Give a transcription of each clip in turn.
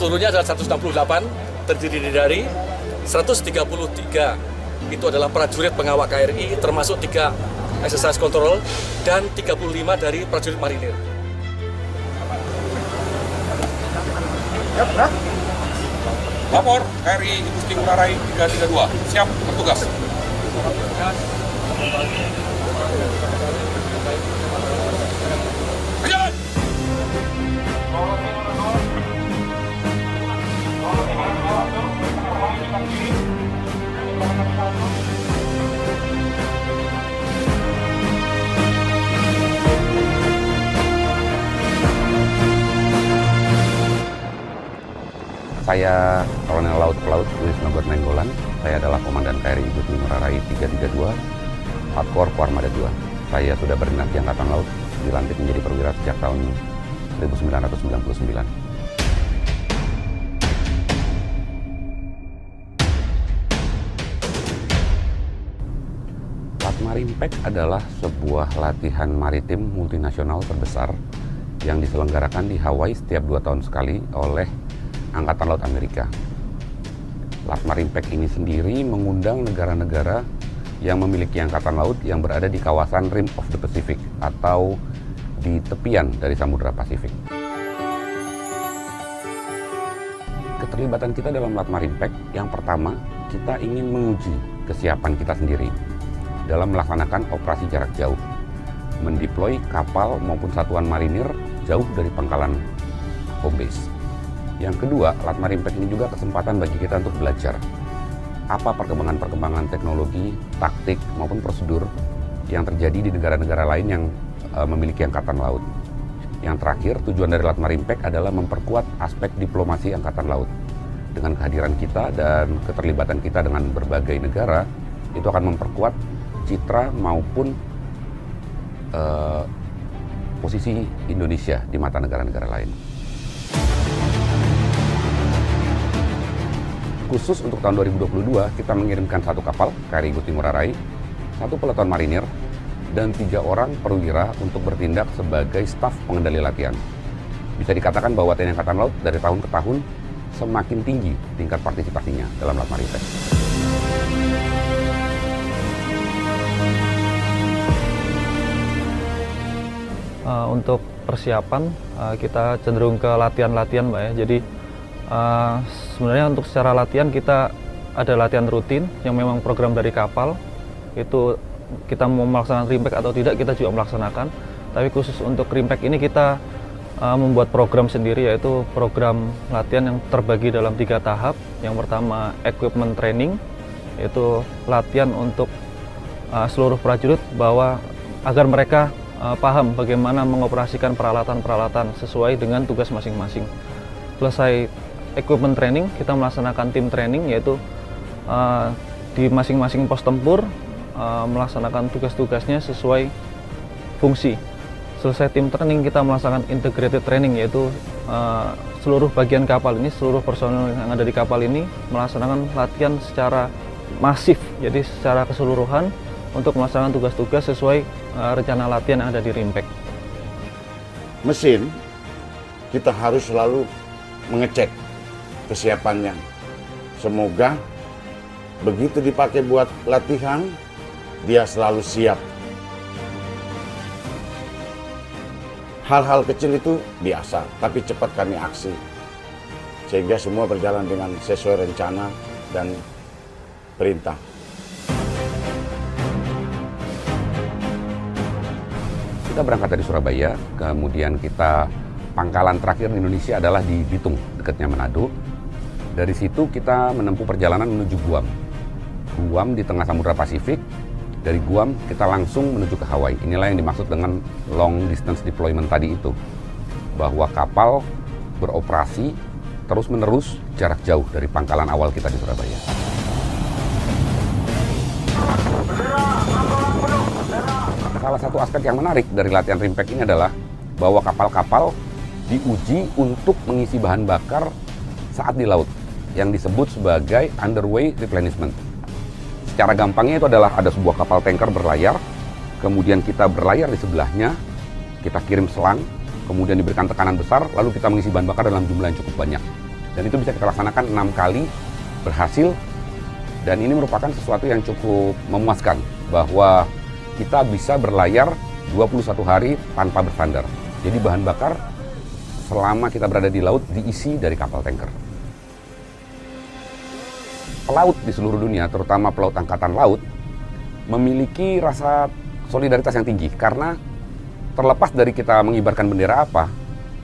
seluruhnya adalah 168, terdiri dari 133 itu adalah prajurit pengawal KRI, termasuk 3 exercise control, dan 35 dari prajurit marinir. Lapor KRI Igusti Ngurah Rai 332, siap bertugas. Berjalan! Saya Kolonel Laut Pelaut Luis Nogot Nenggolan. Saya adalah Komandan KRI Igusti Ngurah Rai 332, Korps Armada 2. Saya sudah berdinas di Angkatan Laut, dilantik menjadi perwira sejak tahun 1999. Latmarimpek adalah sebuah latihan maritim multinasional terbesar yang diselenggarakan di Hawaii setiap 2 tahun sekali oleh Angkatan Laut Amerika. Latmarimpek ini sendiri mengundang negara-negara yang memiliki angkatan laut yang berada di kawasan Rim of the Pacific atau di tepian dari Samudra Pasifik. Keterlibatan kita dalam Latmarimpek, yang pertama, kita ingin menguji kesiapan kita sendiri dalam melaksanakan operasi jarak jauh, mendeploy kapal maupun satuan marinir jauh dari pangkalan home base. Yang kedua, Latmarimpek ini juga kesempatan bagi kita untuk belajar apa perkembangan-perkembangan teknologi, taktik, maupun prosedur yang terjadi di negara-negara lain yang memiliki angkatan laut. Yang terakhir, tujuan dari Latmarimpek adalah memperkuat aspek diplomasi angkatan laut. Dengan kehadiran kita dan keterlibatan kita dengan berbagai negara, itu akan memperkuat citra maupun posisi Indonesia di mata negara-negara lain. Khusus untuk tahun 2022, kita mengirimkan 1 kapal KRI Igusti Ngurah Rai, 1 peleton marinir, dan 3 orang perwira untuk bertindak sebagai staf pengendali latihan. Bisa dikatakan bahwa TNI Angkatan Laut dari tahun ke tahun semakin tinggi tingkat partisipasinya dalam Latmarimpek. Untuk persiapan, kita cenderung ke latihan-latihan, Mbak ya. Jadi sebenarnya untuk secara latihan kita ada latihan rutin yang memang program dari kapal. Itu kita mau melaksanakan Rimpek atau tidak kita juga melaksanakan. Tapi khusus untuk Rimpek ini kita membuat program sendiri, yaitu program latihan yang terbagi dalam 3 tahap. Yang pertama equipment training, yaitu latihan untuk seluruh prajurit bahwa agar mereka paham bagaimana mengoperasikan peralatan-peralatan sesuai dengan tugas masing-masing. Selesai equipment training, kita melaksanakan tim training, yaitu di masing-masing pos tempur melaksanakan tugas-tugasnya sesuai fungsi. Selesai tim training, kita melaksanakan integrated training, yaitu seluruh bagian kapal ini, seluruh personel yang ada di kapal ini melaksanakan latihan secara masif, jadi secara keseluruhan untuk melaksanakan tugas-tugas sesuai rencana latihan yang ada di Rimpek. Mesin, kita harus selalu mengecek kesiapannya. Semoga begitu dipakai buat latihan, dia selalu siap. Hal-hal kecil itu biasa, tapi cepat kami aksi. Sehingga semua berjalan dengan sesuai rencana dan perintah. Kita berangkat dari Surabaya, kemudian kita pangkalan terakhir di Indonesia adalah di Bitung, dekatnya Manado. Dari situ kita menempuh perjalanan menuju Guam. Guam di tengah Samudra Pasifik. Dari Guam kita langsung menuju ke Hawaii. Inilah yang dimaksud dengan long distance deployment tadi itu. Bahwa kapal beroperasi terus-menerus jarak jauh dari pangkalan awal kita di Surabaya. Salah satu aspek yang menarik dari latihan Rimpek ini adalah bahwa kapal-kapal diuji untuk mengisi bahan bakar saat di laut, yang disebut sebagai underway replenishment. Secara gampangnya itu adalah ada sebuah kapal tanker berlayar, kemudian kita berlayar di sebelahnya, kita kirim selang, kemudian diberikan tekanan besar, lalu kita mengisi bahan bakar dalam jumlah yang cukup banyak. Dan itu bisa kita laksanakan 6 kali berhasil. Dan ini merupakan sesuatu yang cukup memuaskan bahwa kita bisa berlayar 21 hari tanpa bersandar. Jadi bahan bakar selama kita berada di laut diisi dari kapal tanker. Pelaut di seluruh dunia, terutama pelaut angkatan laut, memiliki rasa solidaritas yang tinggi karena terlepas dari kita mengibarkan bendera apa,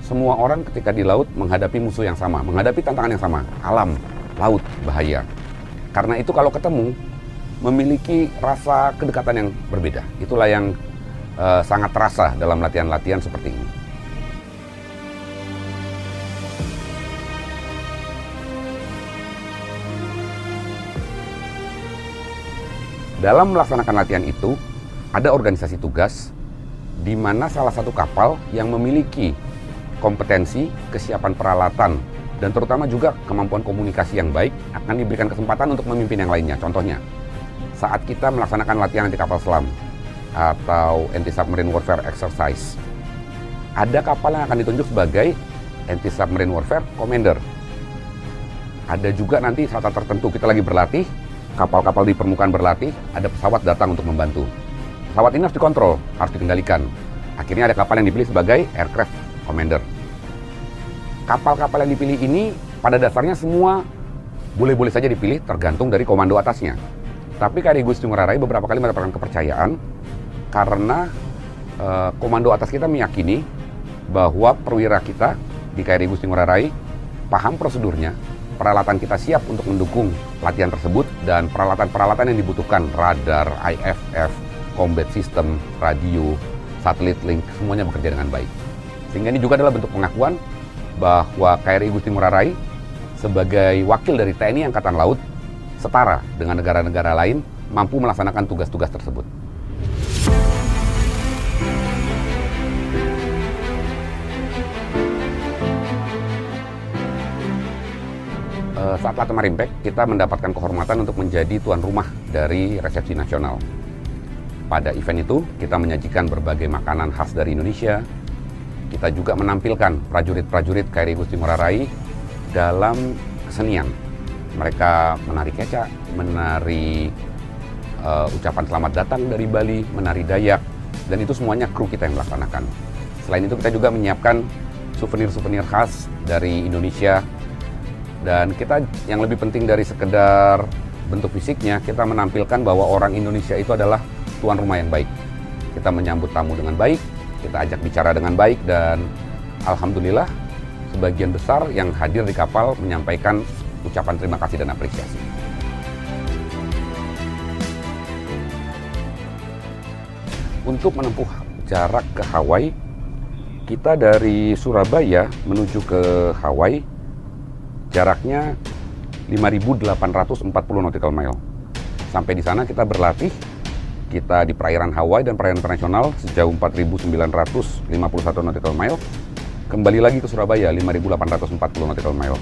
semua orang ketika di laut menghadapi musuh yang sama, menghadapi tantangan yang sama, alam, laut, bahaya. Karena itu kalau ketemu, memiliki rasa kedekatan yang berbeda. Itulah yang sangat terasa dalam latihan-latihan seperti ini. Dalam melaksanakan latihan itu, ada organisasi tugas di mana salah satu kapal yang memiliki kompetensi, kesiapan peralatan, dan terutama juga kemampuan komunikasi yang baik akan diberikan kesempatan untuk memimpin yang lainnya. Contohnya, saat kita melaksanakan latihan anti kapal selam atau anti-submarine warfare exercise, ada kapal yang akan ditunjuk sebagai anti-submarine warfare commander. Ada juga nanti saat tertentu kita lagi berlatih, kapal-kapal di permukaan berlatih, ada pesawat datang untuk membantu. Pesawat ini harus dikontrol, harus dikendalikan. Akhirnya ada kapal yang dipilih sebagai aircraft commander. Kapal-kapal yang dipilih ini pada dasarnya semua boleh-boleh saja dipilih tergantung dari komando atasnya. Tapi KRI Igusti Ngurah Rai beberapa kali mendapatkan kepercayaan karena komando atas kita meyakini bahwa perwira kita di KRI Igusti Ngurah Rai paham prosedurnya, peralatan kita siap untuk mendukung latihan tersebut, dan peralatan-peralatan yang dibutuhkan, radar, IFF, combat system, radio, satelit link, semuanya bekerja dengan baik. Sehingga ini juga adalah bentuk pengakuan bahwa KRI Igusti Ngurah Rai sebagai wakil dari TNI Angkatan Laut setara dengan negara-negara lain mampu melaksanakan tugas-tugas tersebut. Saat latihan Marimpek, kita mendapatkan kehormatan untuk menjadi tuan rumah dari resepsi nasional. Pada event itu, kita menyajikan berbagai makanan khas dari Indonesia. Kita juga menampilkan prajurit-prajurit KRI Igusti Ngurah Rai dalam kesenian. Mereka menari kecak, menari ucapan selamat datang dari Bali, menari Dayak, dan itu semuanya kru kita yang melaksanakan. Selain itu kita juga menyiapkan souvenir-souvenir khas dari Indonesia, dan kita yang lebih penting dari sekedar bentuk fisiknya, kita menampilkan bahwa orang Indonesia itu adalah tuan rumah yang baik. Kita menyambut tamu dengan baik, kita ajak bicara dengan baik, dan alhamdulillah sebagian besar yang hadir di kapal menyampaikan ucapan terima kasih dan apresiasi. Untuk menempuh jarak ke Hawaii, kita dari Surabaya menuju ke Hawaii jaraknya 5.840 nautical mile. Sampai di sana kita berlatih, kita di perairan Hawaii dan perairan internasional sejauh 4.951 nautical mile. Kembali lagi ke Surabaya 5.840 nautical mile.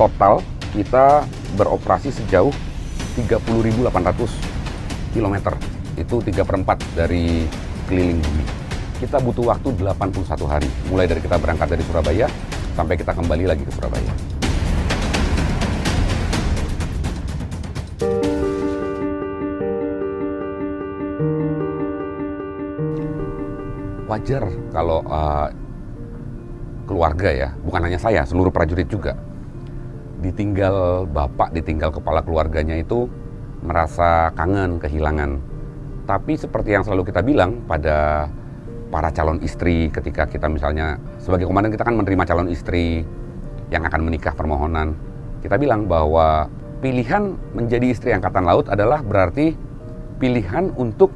Total kita beroperasi sejauh 30.800 km. Itu 3/4 dari keliling bumi. Kita butuh waktu 81 hari, mulai dari kita berangkat dari Surabaya sampai kita kembali lagi ke Surabaya. Wajar kalau keluarga ya, bukan hanya saya, seluruh prajurit juga, ditinggal bapak, ditinggal kepala keluarganya itu merasa kangen, kehilangan. Tapi seperti yang selalu kita bilang pada para calon istri, ketika kita misalnya sebagai komandan kita kan menerima calon istri yang akan menikah permohonan, kita bilang bahwa pilihan menjadi istri Angkatan Laut adalah berarti pilihan untuk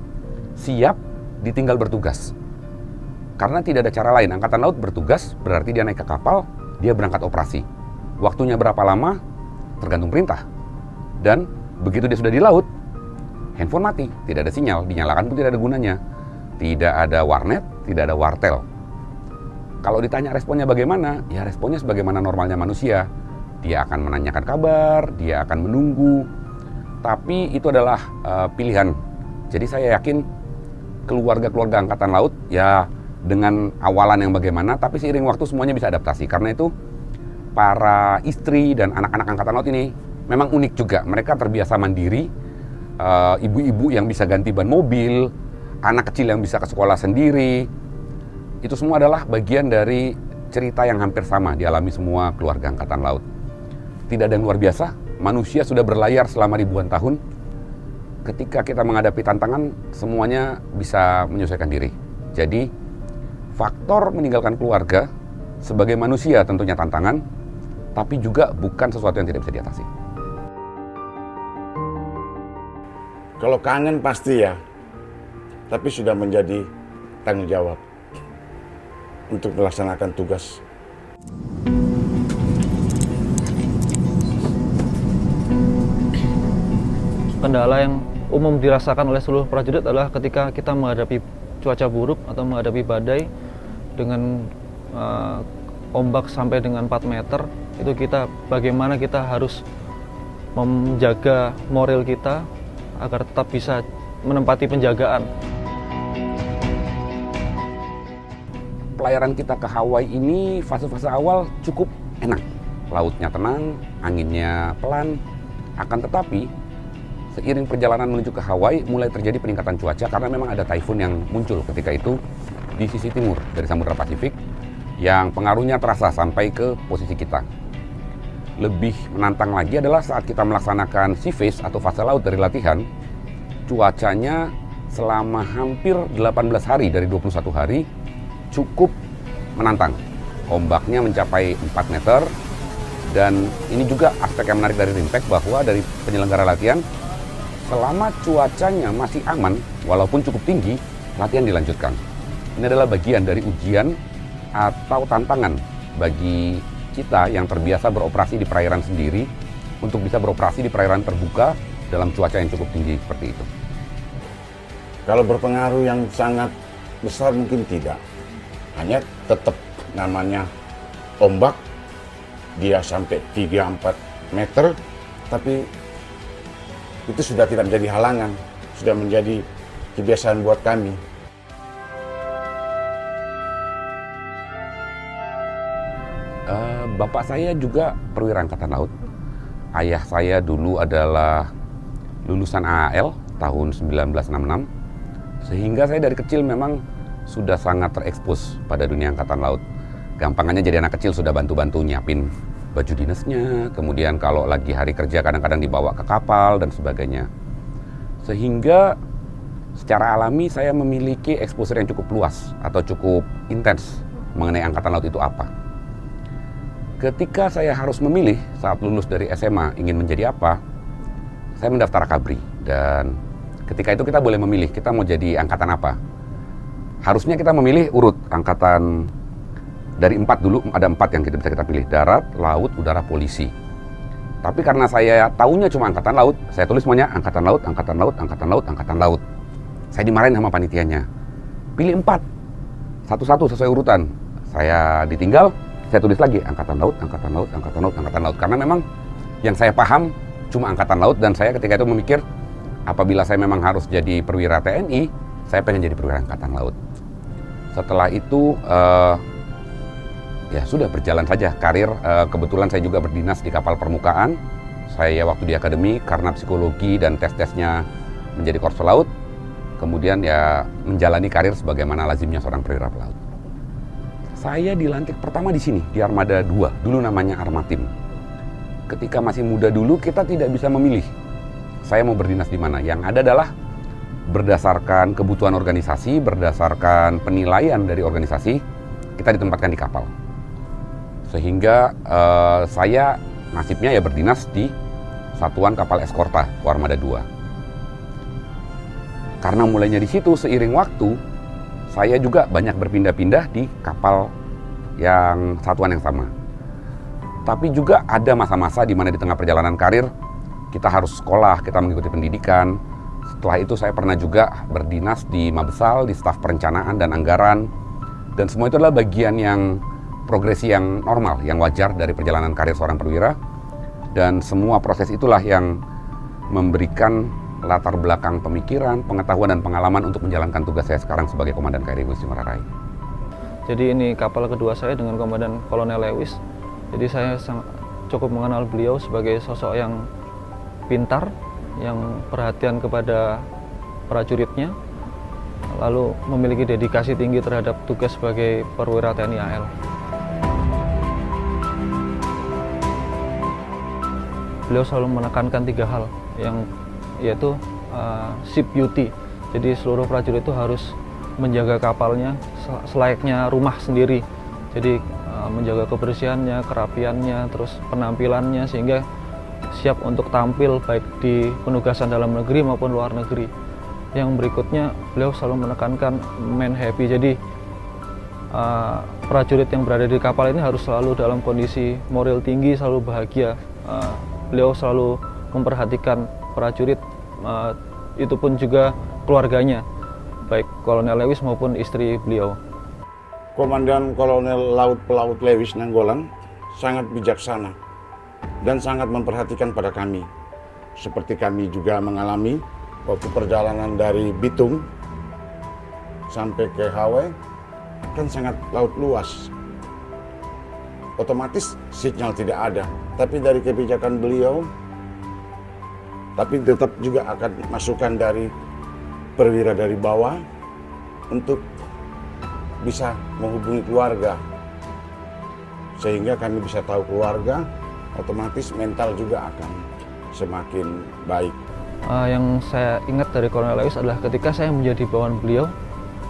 siap ditinggal bertugas. Karena tidak ada cara lain, Angkatan Laut bertugas berarti dia naik ke kapal, dia berangkat operasi. Waktunya berapa lama? Tergantung perintah. Dan begitu dia sudah di laut, handphone mati, tidak ada sinyal, dinyalakan pun tidak ada gunanya. Tidak ada warnet, tidak ada wartel. Kalau ditanya responnya bagaimana? Ya responnya sebagaimana normalnya manusia. Dia akan menanyakan kabar, dia akan menunggu. Tapi itu adalah pilihan. Jadi saya yakin keluarga-keluarga Angkatan Laut ya dengan awalan yang bagaimana, tapi seiring waktu semuanya bisa adaptasi. Karena itu para istri dan anak-anak Angkatan Laut ini memang unik juga. Mereka terbiasa mandiri, ibu-ibu yang bisa ganti ban mobil, anak kecil yang bisa ke sekolah sendiri. Itu semua adalah bagian dari cerita yang hampir sama dialami semua keluarga Angkatan Laut. Tidak ada yang luar biasa, manusia sudah berlayar selama ribuan tahun. Ketika kita menghadapi tantangan, semuanya bisa menyesuaikan diri. Jadi, faktor meninggalkan keluarga sebagai manusia tentunya tantangan, tapi juga bukan sesuatu yang tidak bisa diatasi. Kalau kangen pasti ya, tapi sudah menjadi tanggung jawab untuk melaksanakan tugas. Kendala yang umum dirasakan oleh seluruh prajurit adalah ketika kita menghadapi cuaca buruk atau menghadapi badai dengan ombak sampai dengan 4 meter, itu bagaimana kita harus menjaga moral kita agar tetap bisa menempati penjagaan. Pelayaran kita ke Hawaii ini fase-fase awal cukup enak. Lautnya tenang, anginnya pelan, akan tetapi seiring perjalanan menuju ke Hawaii mulai terjadi peningkatan cuaca karena memang ada taifun yang muncul ketika itu di sisi timur dari Samudra Pasifik yang pengaruhnya terasa sampai ke posisi kita. Lebih menantang lagi adalah saat kita melaksanakan sea phase atau fase laut dari latihan, cuacanya selama hampir 18 hari dari 21 hari cukup menantang. Ombaknya mencapai 4 meter, dan ini juga aspek yang menarik dari Rimprek bahwa dari penyelenggara latihan, selama cuacanya masih aman, walaupun cukup tinggi, latihan dilanjutkan. Ini adalah bagian dari ujian atau tantangan bagi kita yang terbiasa beroperasi di perairan sendiri untuk bisa beroperasi di perairan terbuka dalam cuaca yang cukup tinggi seperti itu. Kalau berpengaruh yang sangat besar mungkin tidak. Hanya tetap namanya ombak, dia sampai 3-4 meter, tapi itu sudah tidak menjadi halangan, sudah menjadi kebiasaan buat kami. Bapak saya juga perwira Angkatan Laut. Ayah saya dulu adalah lulusan AAL tahun 1966. Sehingga saya dari kecil memang sudah sangat terekspos pada dunia Angkatan Laut. Gampangannya jadi anak kecil sudah bantu-bantu nyiapin baju dinasnya, kemudian kalau lagi hari kerja kadang-kadang dibawa ke kapal dan sebagainya. Sehingga secara alami saya memiliki exposure yang cukup luas atau cukup intens mengenai Angkatan Laut itu apa. Ketika saya harus memilih saat lulus dari SMA ingin menjadi apa, saya mendaftar Akabri, dan ketika itu kita boleh memilih kita mau jadi angkatan apa. Harusnya kita memilih urut angkatan dari 4 dulu, ada 4 yang bisa kita pilih, darat, laut, udara, polisi. Tapi karena saya tahunya cuma angkatan laut, saya tulis semuanya angkatan laut, angkatan laut, angkatan laut, angkatan laut. Saya dimarahin sama panitianya. Pilih 4, satu-satu sesuai urutan. Saya ditinggal, saya tulis lagi angkatan laut, angkatan laut, angkatan laut, angkatan laut. Karena memang yang saya paham cuma angkatan laut, dan saya ketika itu memikir apabila saya memang harus jadi perwira TNI, saya pengen jadi perwira Angkatan Laut. Setelah itu ya sudah berjalan saja karir. Kebetulan saya juga berdinas di kapal permukaan. Saya waktu di akademi karena psikologi dan tes-tesnya menjadi korps laut. Kemudian ya menjalani karir sebagaimana lazimnya seorang perwira pelaut. Saya dilantik pertama di sini, di Armada 2, dulu namanya Armatim. Ketika masih muda dulu, kita tidak bisa memilih saya mau berdinas di mana. Yang ada adalah berdasarkan kebutuhan organisasi, berdasarkan penilaian dari organisasi, kita ditempatkan di kapal. Sehingga saya nasibnya ya berdinas di Satuan Kapal Eskorta, Armada 2. Karena mulainya di situ, seiring waktu, saya juga banyak berpindah-pindah di kapal yang satuan yang sama. Tapi juga ada masa-masa di mana di tengah perjalanan karir, kita harus sekolah, kita mengikuti pendidikan. Setelah itu saya pernah juga berdinas di Mabesal, di staf perencanaan dan anggaran. Dan semua itu adalah bagian yang progresi yang normal, yang wajar dari perjalanan karir seorang perwira. Dan semua proses itulah yang memberikan latar belakang pemikiran, pengetahuan, dan pengalaman untuk menjalankan tugas saya sekarang sebagai Komandan KRI Igusti Ngurah Rai. Jadi ini kapal kedua saya dengan Komandan Kolonel Lewis. Jadi saya cukup mengenal beliau sebagai sosok yang pintar, yang perhatian kepada prajuritnya, lalu memiliki dedikasi tinggi terhadap tugas sebagai perwira TNI AL. Beliau selalu menekankan 3 hal, yaitu ship duty. Jadi seluruh prajurit itu harus menjaga kapalnya selayaknya rumah sendiri. Jadi menjaga kebersihannya, kerapiannya, terus penampilannya sehingga siap untuk tampil baik di penugasan dalam negeri maupun luar negeri. Yang berikutnya, beliau selalu menekankan man happy. Jadi prajurit yang berada di kapal ini harus selalu dalam kondisi moral tinggi, selalu bahagia. Beliau selalu memperhatikan prajurit, itu pun juga keluarganya, baik Kolonel Lewis maupun istri beliau. Komandan Kolonel Laut Pelaut Lewis Nainggolan sangat bijaksana dan sangat memperhatikan pada kami. Seperti kami juga mengalami waktu perjalanan dari Bitung sampai ke Hawaii, kan sangat laut luas. Otomatis sinyal tidak ada, tapi dari kebijakan beliau, tapi tetap juga akan masukan dari perwira dari bawah untuk bisa menghubungi keluarga, sehingga kami bisa tahu keluarga, otomatis mental juga akan semakin baik. Yang saya ingat dari Kolonel Lewis adalah ketika saya menjadi bawahan beliau,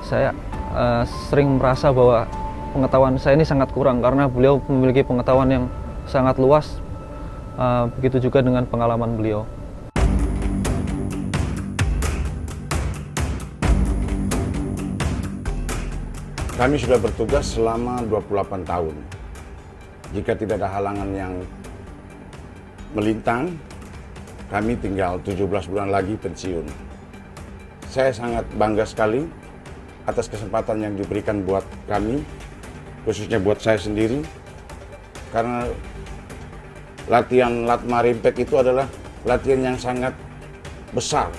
saya sering merasa bahwa pengetahuan saya ini sangat kurang karena beliau memiliki pengetahuan yang sangat luas, begitu juga dengan pengalaman beliau. Kami sudah bertugas selama 28 tahun. Jika tidak ada halangan yang melintang, kami tinggal 17 bulan lagi pensiun. Saya sangat bangga sekali atas kesempatan yang diberikan buat kami, khususnya buat saya sendiri, karena latihan Latma Rimpek itu adalah latihan yang sangat besar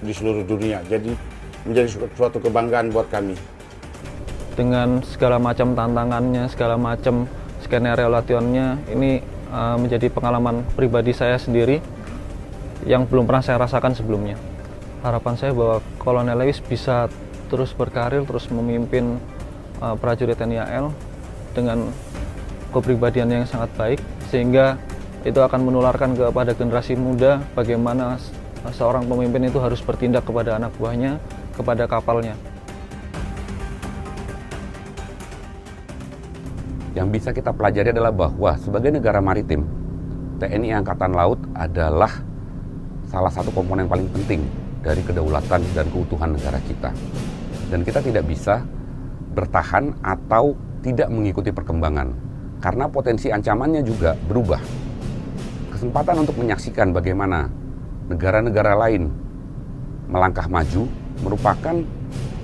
di seluruh dunia. Jadi menjadi suatu kebanggaan buat kami. Dengan segala macam tantangannya, segala macam skenario latihannya, ini menjadi pengalaman pribadi saya sendiri yang belum pernah saya rasakan sebelumnya. Harapan saya bahwa Kolonel Lewis bisa terus berkarir, terus memimpin prajurit TNI AL dengan kepribadian yang sangat baik, sehingga itu akan menularkan kepada generasi muda bagaimana seorang pemimpin itu harus bertindak kepada anak buahnya, kepada kapalnya. Yang bisa kita pelajari adalah bahwa sebagai negara maritim, TNI Angkatan Laut adalah salah satu komponen paling penting dari kedaulatan dan keutuhan negara kita. Dan kita tidak bisa bertahan atau tidak mengikuti perkembangan, karena potensi ancamannya juga berubah. Kesempatan untuk menyaksikan bagaimana negara-negara lain melangkah maju merupakan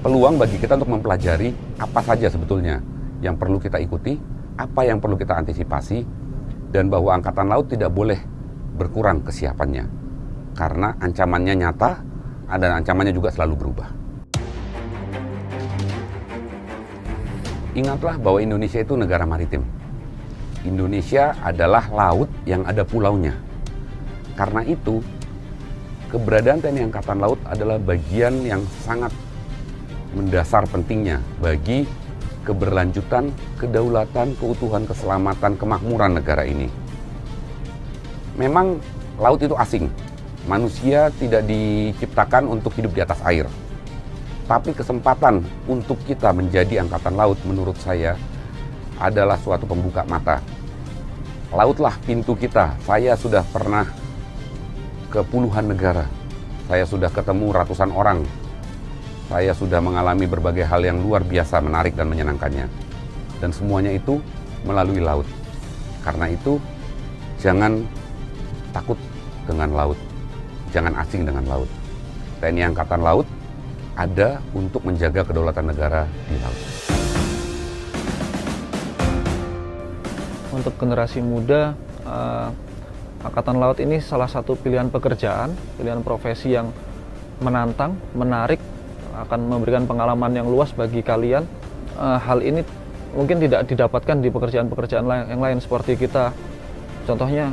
peluang bagi kita untuk mempelajari apa saja sebetulnya yang perlu kita ikuti, apa yang perlu kita antisipasi, dan bahwa Angkatan Laut tidak boleh berkurang kesiapannya. Karena ancamannya nyata, dan ancamannya juga selalu berubah. Ingatlah bahwa Indonesia itu negara maritim. Indonesia adalah laut yang ada pulaunya. Karena itu, keberadaan TNI Angkatan Laut adalah bagian yang sangat mendasar pentingnya bagi keberlanjutan, kedaulatan, keutuhan, keselamatan, kemakmuran negara ini. Memang laut itu asing. Manusia tidak diciptakan untuk hidup di atas air. Tapi kesempatan untuk kita menjadi angkatan laut menurut saya adalah suatu pembuka mata. Lautlah pintu kita. Saya sudah pernah ke puluhan negara. Saya sudah ketemu ratusan orang. Saya sudah mengalami berbagai hal yang luar biasa menarik dan menyenangkannya. Dan semuanya itu melalui laut. Karena itu, jangan takut dengan laut. Jangan asing dengan laut. TNI Angkatan Laut ada untuk menjaga kedaulatan negara di laut. Untuk generasi muda, Angkatan Laut ini salah satu pilihan pekerjaan, pilihan profesi yang menantang, menarik, akan memberikan pengalaman yang luas bagi kalian. Hal ini mungkin tidak didapatkan di pekerjaan-pekerjaan yang lain seperti kita. Contohnya,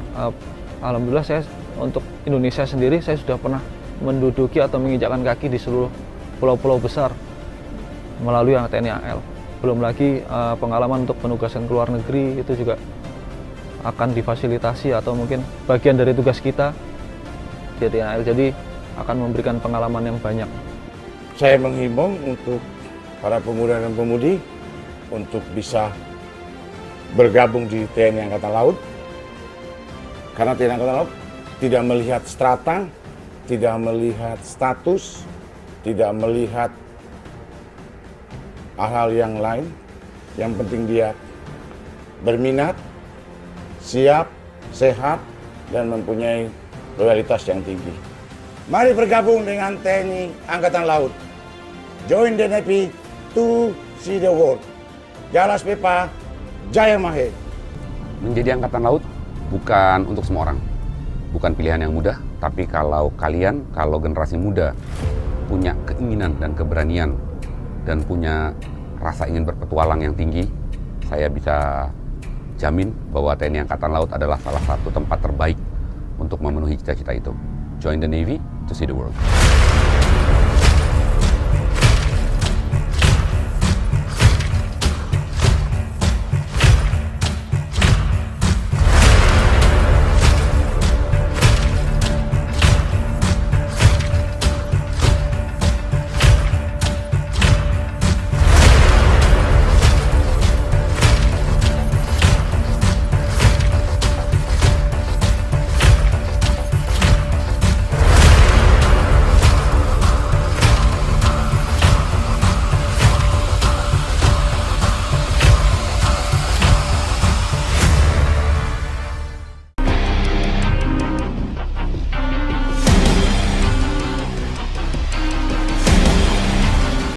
alhamdulillah saya untuk Indonesia sendiri saya sudah pernah menduduki atau menginjakkan kaki di seluruh pulau-pulau besar melalui TNI AL. Belum lagi pengalaman untuk penugasan ke luar negeri itu juga akan difasilitasi atau mungkin bagian dari tugas kita di TNI AL. Jadi akan memberikan pengalaman yang banyak. Saya menghimbau untuk para pemuda dan pemudi untuk bisa bergabung di TNI Angkatan Laut. Karena TNI Angkatan Laut tidak melihat strata, tidak melihat status, tidak melihat hal-hal yang lain. Yang penting dia berminat, siap, sehat, dan mempunyai loyalitas yang tinggi. Mari bergabung dengan TNI Angkatan Laut. Join the Navy to see the world. Jalas Pepa, Jaya Mahe. Menjadi Angkatan Laut bukan untuk semua orang. Bukan pilihan yang mudah, tapi kalau generasi muda punya keinginan dan keberanian dan punya rasa ingin berpetualang yang tinggi, saya bisa jamin bahwa TNI Angkatan Laut adalah salah satu tempat terbaik untuk memenuhi cita-cita itu. Join the Navy to see the world.